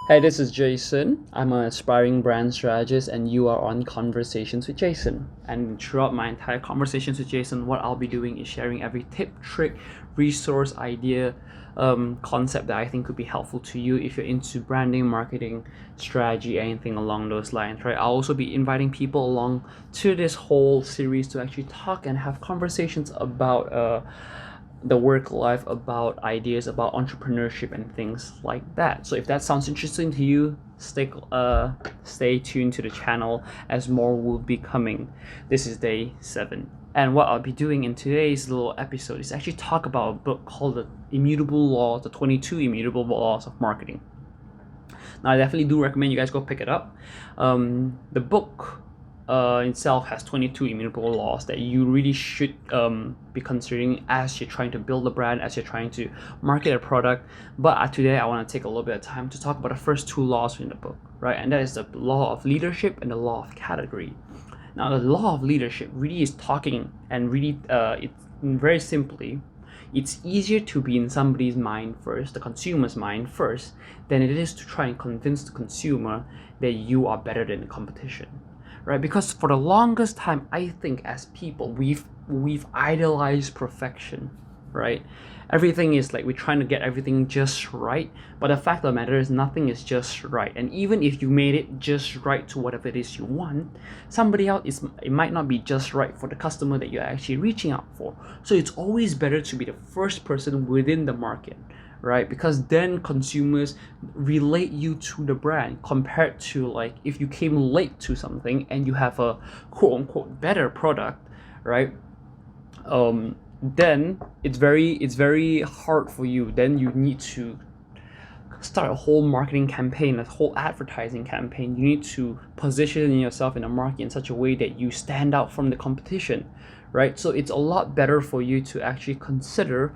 Hey, this is Jason. I'm an aspiring brand strategist, and you are on Conversations with Jason. And throughout my entire Conversations with Jason, what I'll be doing is sharing every tip, trick, resource, idea, concept that I think could be helpful to you if you're into branding, marketing, strategy, anything along those lines, right? I'll also be inviting people along to this whole series to actually talk and have conversations about the work life, about ideas, about entrepreneurship and things like that. So if that sounds interesting to you, stay tuned to the channel as more will be coming. This is day 7. And what I'll be doing in today's little episode is actually talk about a book called The Immutable Laws, the 22 Immutable Laws of Marketing. Now, I definitely do recommend you guys go pick it up. The book itself has 22 immutable laws that you really should be considering as you're trying to build a brand, as you're trying to market a product. But today I want to take a little bit of time to talk about the first 2 laws in the book, right? And that is the law of leadership and the law of category. Now, the law of leadership really is talking and really, it's very simply, it's easier to be in somebody's mind first, the consumer's mind first, than it is to try and convince the consumer that you are better than the competition. Right? Because for the longest time, I think as people, we've idolized perfection, right? Everything is like we're trying to get everything just right, but the fact of the matter is nothing is just right. And even if you made it just right to whatever it is you want, somebody else it might not be just right for the customer that you're actually reaching out for. So it's always better to be the first person within the market, right? Because then consumers relate you to the brand compared to like if you came late to something and you have a quote unquote better product, right? Then it's very hard for you. Then you need to start a whole marketing campaign, a whole advertising campaign. You need to position yourself in the market in such a way that you stand out from the competition, right? So it's a lot better for you to actually consider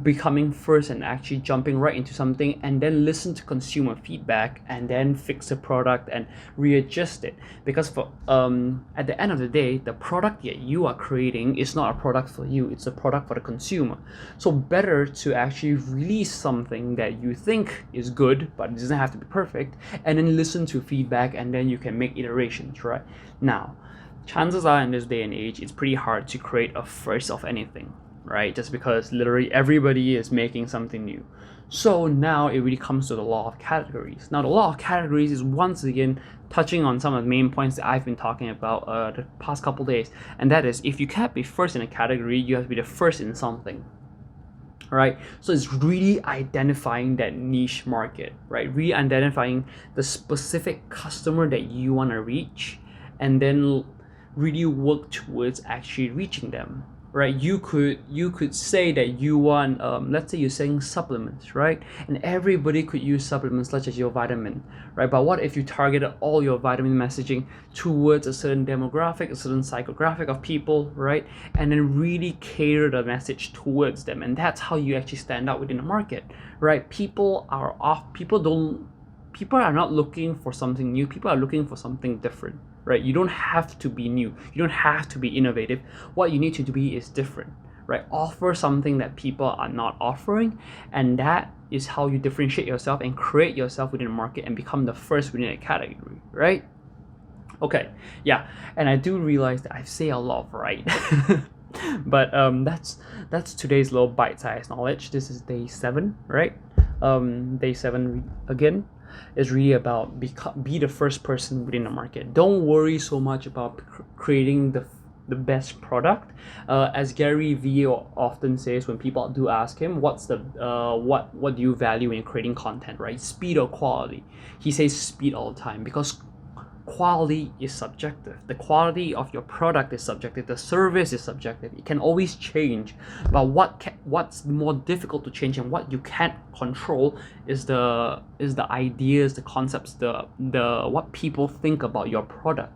becoming first and actually jumping right into something and then listen to consumer feedback and then fix the product and readjust it. Because for at the end of the day, the product that you are creating is not a product for you, it's a product for the consumer. So better to actually release something that you think is good, but it doesn't have to be perfect, and then listen to feedback and then you can make iterations, right? Now, chances are in this day and age, it's pretty hard to create a first of anything, right? Just because literally everybody is making something new. So now it really comes to the law of categories. Now, the law of categories is once again touching on some of the main points that I've been talking about the past couple days. And that is, if you can't be first in a category, you have to be the first in something. Right? So it's really identifying that niche market, right? Really identifying the specific customer that you want to reach and then really work towards actually reaching them, right? You could say that you want let's say you're selling supplements, right? And everybody could use supplements such as your vitamin, right? But what if you targeted all your vitamin messaging towards a certain demographic, a certain psychographic of people, right? And then really cater the message towards them, and that's how you actually stand out within the market, right? People are not looking for something new, people are looking for something different, right? You don't have to be new, you don't have to be innovative. What you need to be is different, right? Offer something that people are not offering, and that is how you differentiate yourself and create yourself within the market and become the first within a category, right? Okay, yeah, and I do realize that I say a lot of right. But that's today's little bite-sized knowledge. This is day 7, right? Day 7 again is really about be the first person within the market. Don't worry so much about creating the best product. As Gary Vee often says, when people do ask him what's the what do you value in creating content, right? Speed or quality? He says speed all the time, because quality is subjective. The quality of your product is subjective. The service is subjective. It can always change. But what's more difficult to change and what you can't control is the ideas, the concepts, the what people think about your product.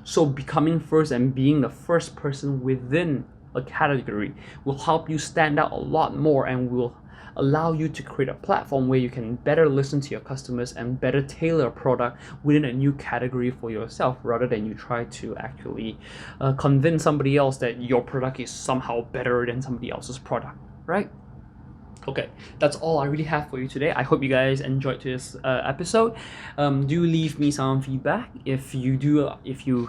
So becoming first and being the first person within a category will help you stand out a lot more and will allow you to create a platform where you can better listen to your customers and better tailor a product within a new category for yourself, rather than you try to actually convince somebody else that your product is somehow better than somebody else's product, right? Okay, that's all I really have for you today. I hope you guys enjoyed this episode. Do leave me some feedback if you do. If you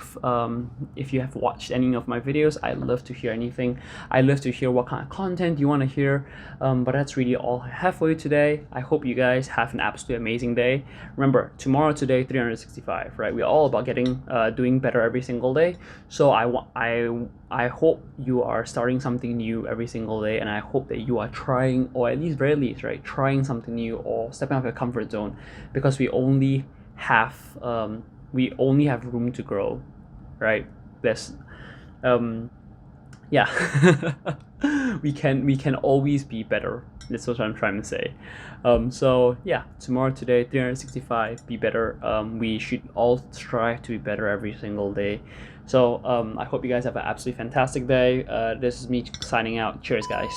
have watched any of my videos, I love to hear anything. I love to hear what kind of content you want to hear. But that's really all I have for you today. I hope you guys have an absolutely amazing day. Remember, tomorrow, today, 365. Right? We're all about doing better every single day. So I hope you are starting something new every single day, and I hope that you are trying, or at least very least, right, trying something new or stepping out of your comfort zone, because we only have room to grow, right? There's yeah. We can always be better. That's what I'm trying to say. So yeah, tomorrow, today, 365, be better. We should all strive to be better every single day. So I hope you guys have an absolutely fantastic day. This is me signing out. Cheers, guys.